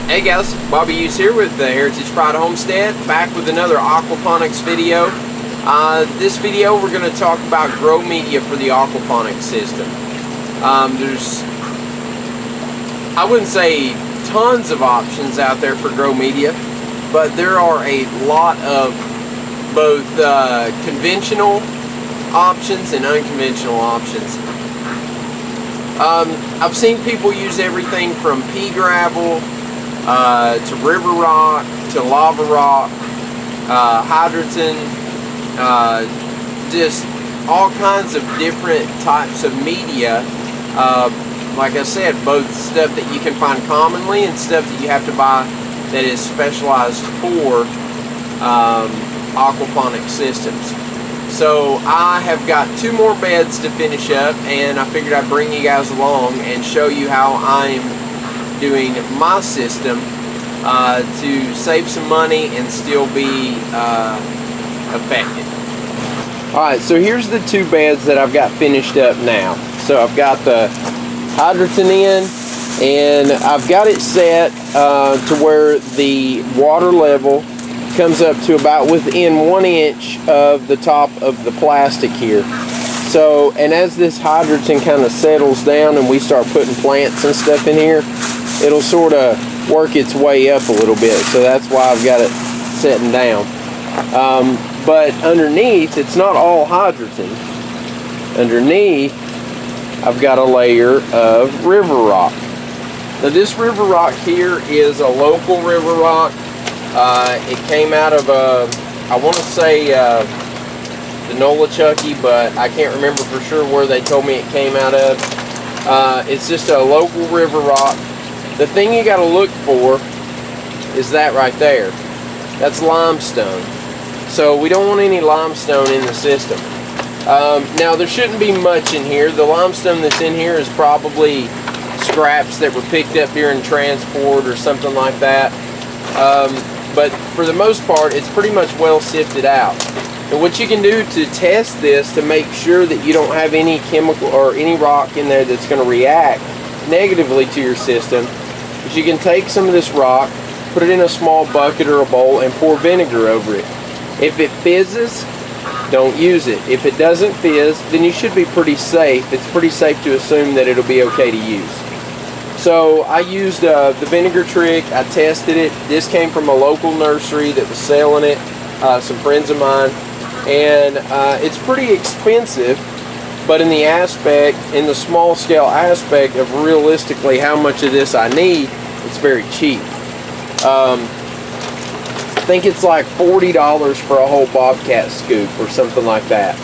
Hey guys, Bobby Hughes here with the Heritage Pride Homestead, back with another aquaponics video. This video we're going to talk about grow media for the aquaponics system. There's, I wouldn't say tons of options out there for grow media, but there are a lot of both conventional options and unconventional options. I've seen people use everything from pea gravel to river rock to lava rock, hydrogen, just all kinds of different types of media. Like I said, both stuff that you can find commonly and stuff that you have to buy that is specialized for aquaponic systems. So I have got 2 more beds to finish up, and I figured I'd bring you guys along and show you how I'm doing my system to save some money and still be effective. Alright, so here's the 2 beds that I've got finished up now. So I've got the hydrogen in, and I've got it set to where the water level comes up to about within 1 inch of the top of the plastic here. So, and as this hydrogen kind of settles down and we start putting plants and stuff in here, it'll sort of work its way up a little bit. So that's why I've got it setting down. But underneath, it's not all hydrogen. Underneath, I've got a layer of river rock. Now this river rock here is a local river rock. It came out of I want to say the Nolichucky, but I can't remember for sure where they told me it came out of. It's just a local river rock. The thing you got to look for is that right there. That's limestone. So we don't want any limestone in the system. Now there shouldn't be much in here. The limestone that's in here is probably scraps that were picked up during transport or something like that. But for the most part, it's pretty much well sifted out. And what you can do to test this to make sure that you don't have any chemical or any rock in there that's going to react negatively to your system is you can take some of this rock, put it in a small bucket or a bowl, and pour vinegar over it. If it fizzes, don't use it. If it doesn't fizz, then you should be pretty safe. It's pretty safe to assume that it'll be okay to use. So I used the vinegar trick. I tested it. This came from a local nursery that was selling it, some friends of mine, and it's pretty expensive, but in the small scale aspect of realistically how much of this I need, it's very cheap. I think it's like $40 for a whole bobcat scoop or something like that.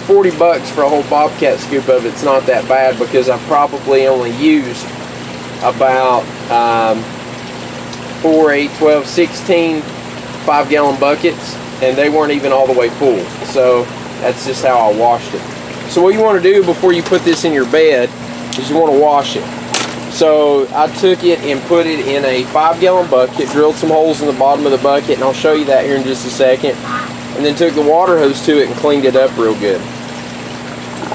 40 bucks for a whole bobcat scoop of it's not that bad, because I probably only used about 4, 8, 12, 16 5-gallon buckets, and they weren't even all the way full. So that's just how I washed it. So what you want to do before you put this in your bed is you want to wash it. So I took it and put it in a 5-gallon bucket, drilled some holes in the bottom of the bucket, and I'll show you that here in just a second, and then took the water hose to it and cleaned it up real good.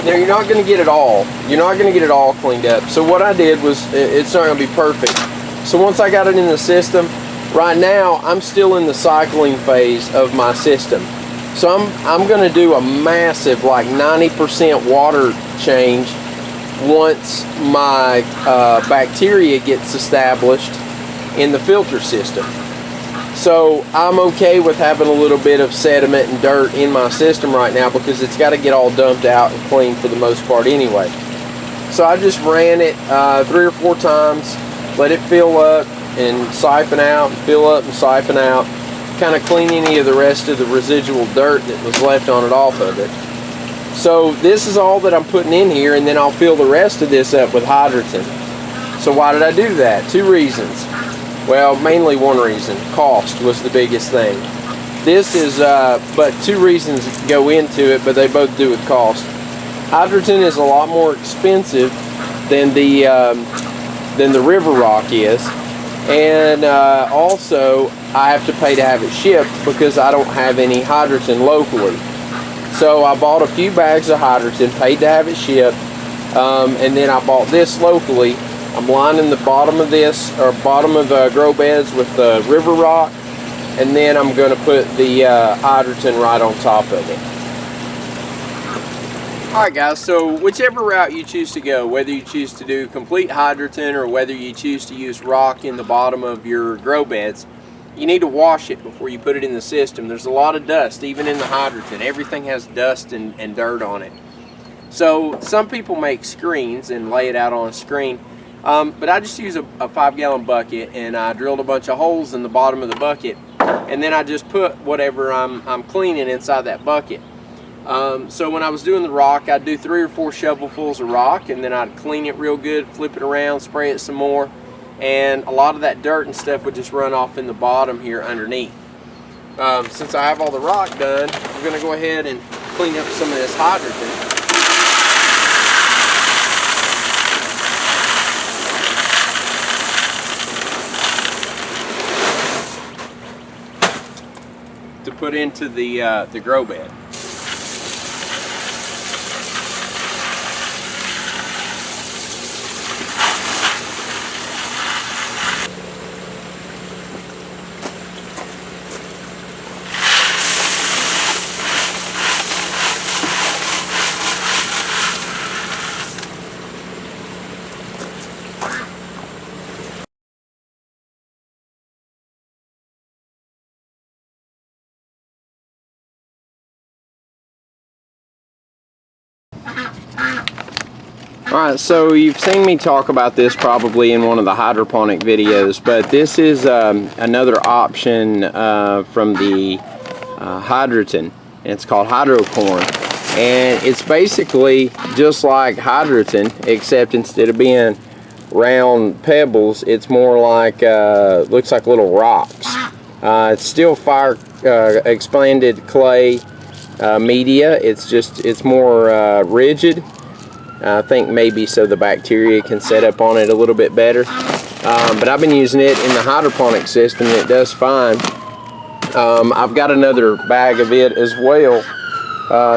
Now you're not going to get it all. You're not going to get it all cleaned up. So what I did was, it's not going to be perfect. So once I got it in the system, right now I'm still in the cycling phase of my system. So I'm going to do a massive, like 90% water change once my bacteria gets established in the filter system. So I'm okay with having a little bit of sediment and dirt in my system right now, because it's got to get all dumped out and cleaned for the most part anyway. So I just ran it 3 or 4 times, let it fill up and siphon out, and fill up and siphon out, kind of clean any of the rest of the residual dirt that was left on it off of it. So this is all that I'm putting in here, and then I'll fill the rest of this up with hydrogen. So why did I do that? 2 reasons. Well, mainly 1 reason. Cost was the biggest thing. This is, but 2 reasons go into it, but they both do with cost. Hydrogen is a lot more expensive than the river rock is, and also I have to pay to have it shipped because I don't have any hydrogen locally. So I bought a few bags of hydrogen, paid to have it shipped, and then I bought this locally I'm lining the bottom of this, or bottom of grow beds with the river rock, and then I'm going to put the hydrogen right on top of it. Alright guys, so whichever route you choose to go, whether you choose to do complete hydrogen or whether you choose to use rock in the bottom of your grow beds, you need to wash it before you put it in the system. There's a lot of dust, even in the hydrogen. Everything has dust and dirt on it. So some people make screens and lay it out on a screen, but I just use a 5-gallon bucket, and I drilled a bunch of holes in the bottom of the bucket, and then I just put whatever I'm cleaning inside that bucket. So when I was doing the rock, I'd do 3 or 4 shovelfuls of rock, and then I'd clean it real good, flip it around, spray it some more, and a lot of that dirt and stuff would just run off in the bottom here underneath. Since I have all the rock done, I'm going to go ahead and clean up some of this hydrogen. To put into the grow bed. Alright, so you've seen me talk about this probably in one of the hydroponic videos, but this is another option from the hydrogen, and it's called hydrocorn, and it's basically just like hydrogen, except instead of being round pebbles, it's more like looks like little rocks. It's still fire expanded clay media. It's more rigid. I think maybe so the bacteria can set up on it a little bit better. But I've been using it in the hydroponic system, and it does fine. I've got another bag of it as well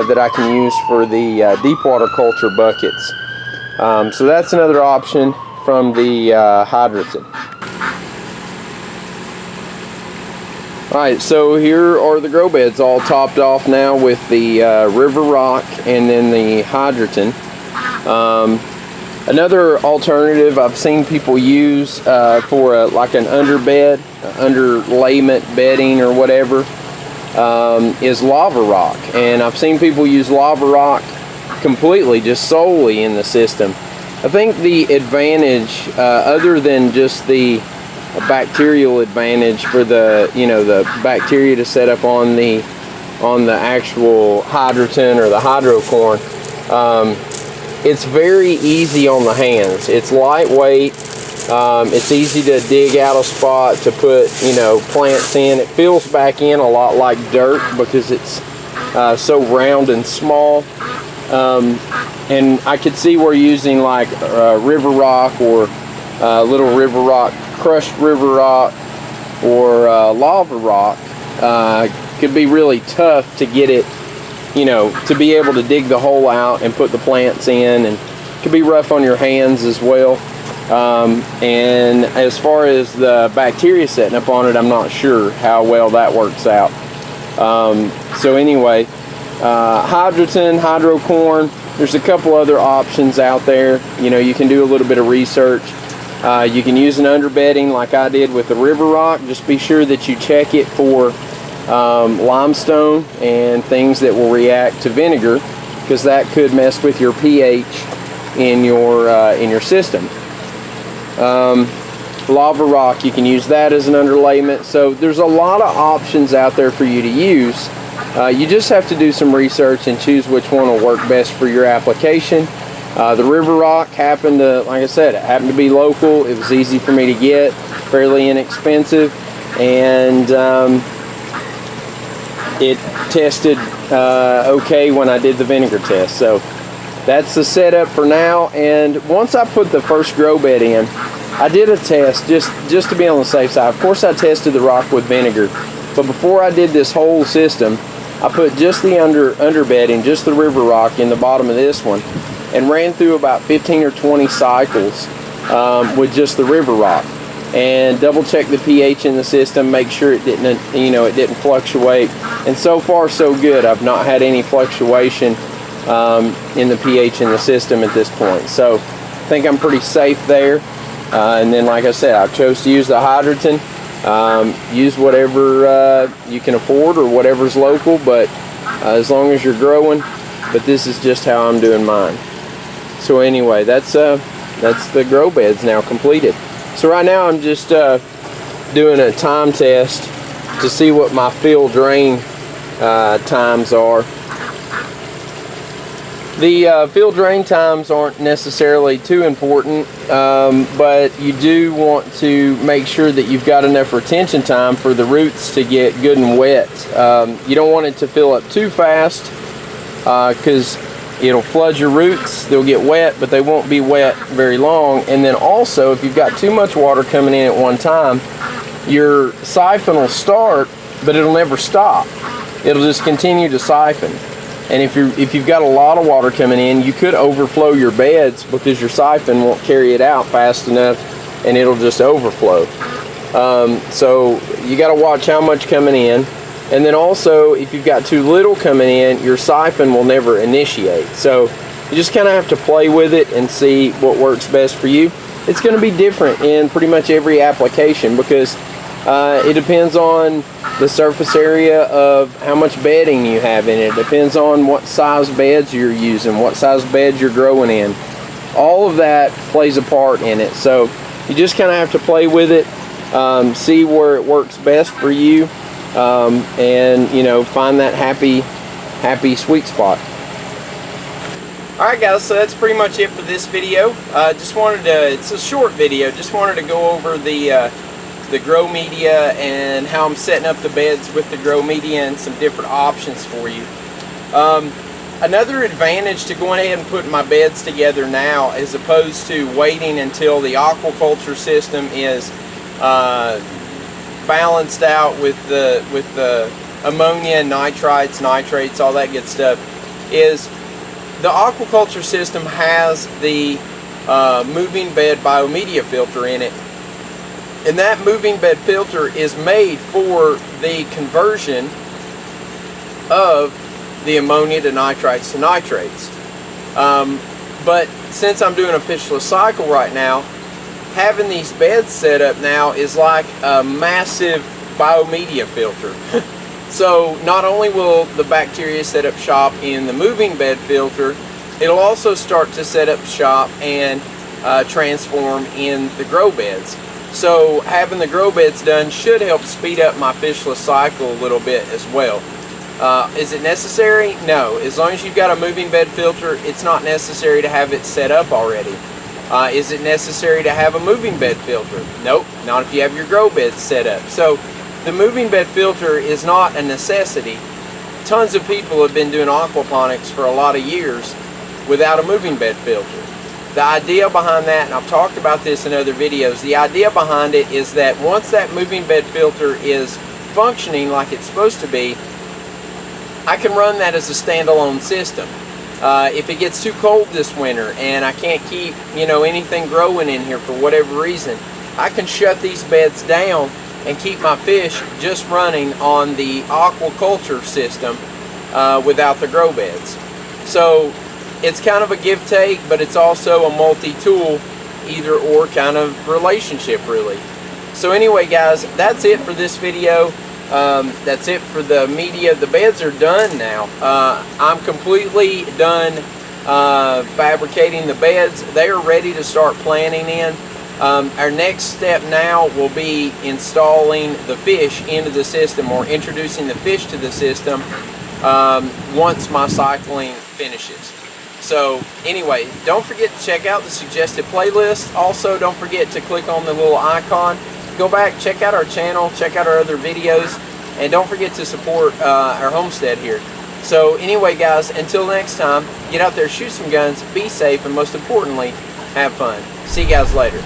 that I can use for the deep water culture buckets. So that's another option from the hydrogen. Alright, so here are the grow beds all topped off now with the river rock and then the hydrogen. Another alternative I've seen people use for like an underbed, underlayment bedding or whatever, is lava rock. And I've seen people use lava rock completely, just solely in the system. I think the advantage, other than just the bacterial advantage for the, the bacteria to set up on the actual hydrogen or the hydrocorn, it's very easy on the hands. It's lightweight. It's easy to dig out a spot to put, plants in. It fills back in a lot like dirt because it's so round and small. And I could see where using like river rock or little river rock, crushed river rock, or lava rock could be really tough to get it, to be able to dig the hole out and put the plants in, and it could be rough on your hands as well. And as far as the bacteria setting up on it, I'm not sure how well that works out. So anyway, hydrogen, hydrocorn, there's a couple other options out there. You can do a little bit of research. You can use an underbedding like I did with the river rock. Just be sure that you check it for limestone and things that will react to vinegar, because that could mess with your pH in your system. Lava rock, you can use that as an underlayment. So there's a lot of options out there for you to use. You just have to do some research and choose which one will work best for your application. The river rock happened to, like I said, it happened to be local. It was easy for me to get, fairly inexpensive, and it tested okay when I did the vinegar test. So that's the setup for now. And once I put the first grow bed in, I did a test just to be on the safe side. Of course, I tested the rock with vinegar, but before I did this whole system, I put just the underbedding, just the river rock in the bottom of this one, and ran through about 15 or 20 cycles with just the river rock. And double check the pH in the system, make sure it didn't, it didn't fluctuate. And so far so good. I've not had any fluctuation in the pH in the system at this point. So I think I'm pretty safe there. And then, like I said, I chose to use the Hydroton. Use whatever you can afford or whatever's local, but as long as you're growing. But this is just how I'm doing mine. So anyway, that's the grow beds now completed. So right now I'm just doing a time test to see what my fill drain times are. The fill drain times aren't necessarily too important, but you do want to make sure that you've got enough retention time for the roots to get good and wet. You don't want it to fill up too fast because it'll flood your roots. They'll get wet, but they won't be wet very long. And then also, if you've got too much water coming in at one time, your siphon will start, but it'll never stop. It'll just continue to siphon. And if you've got a lot of water coming in, you could overflow your beds because your siphon won't carry it out fast enough, and it'll just overflow. So you got to watch how much coming in. And then also, if you've got too little coming in, your siphon will never initiate. So you just kind of have to play with it and see what works best for you. It's going to be different in pretty much every application because it depends on the surface area of how much bedding you have in it. It depends on what size beds you're using, what size beds you're growing in. All of that plays a part in it. So you just kind of have to play with it, see where it works best for you, and find that happy sweet spot. Alright guys, so that's pretty much it for this video. It's a short video, just wanted to go over the grow media and how I'm setting up the beds with the grow media and some different options for you. Another advantage to going ahead and putting my beds together now as opposed to waiting until the aquaculture system is balanced out with the ammonia, nitrites, nitrates, all that good stuff, is the aquaculture system has the moving bed biomedia filter in it. And that moving bed filter is made for the conversion of the ammonia to nitrites to nitrates. But since I'm doing a fishless cycle right now, having these beds set up now is like a massive biomedia filter. So not only will the bacteria set up shop in the moving bed filter, it'll also start to set up shop and transform in the grow beds. So having the grow beds done should help speed up my fishless cycle a little bit as well. Is it necessary? No. As long as you've got a moving bed filter, it's not necessary to have it set up already. Is it necessary to have a moving bed filter? Nope, not if you have your grow beds set up. So the moving bed filter is not a necessity. Tons of people have been doing aquaponics for a lot of years without a moving bed filter. The idea behind that, and I've talked about this in other videos, the idea behind it is that once that moving bed filter is functioning like it's supposed to be, I can run that as a standalone system. If it gets too cold this winter and I can't keep anything growing in here for whatever reason, I can shut these beds down and keep my fish just running on the aquaculture system without the grow beds. So it's kind of a give-take, but it's also a multi-tool, either-or kind of relationship, really. So anyway, guys, that's it for this video. That's it for the media. The beds are done now. I'm completely done fabricating the beds. They are ready to start planting in. Our next step now will be installing the fish into the system, or introducing the fish to the system once my cycling finishes. So anyway, don't forget to check out the suggested playlist. Also, don't forget to click on the little icon. Go back, check out our channel, check out our other videos, and don't forget to support our homestead here. So anyway, guys, until next time, get out there, shoot some guns, be safe, and most importantly, have fun. See you guys later.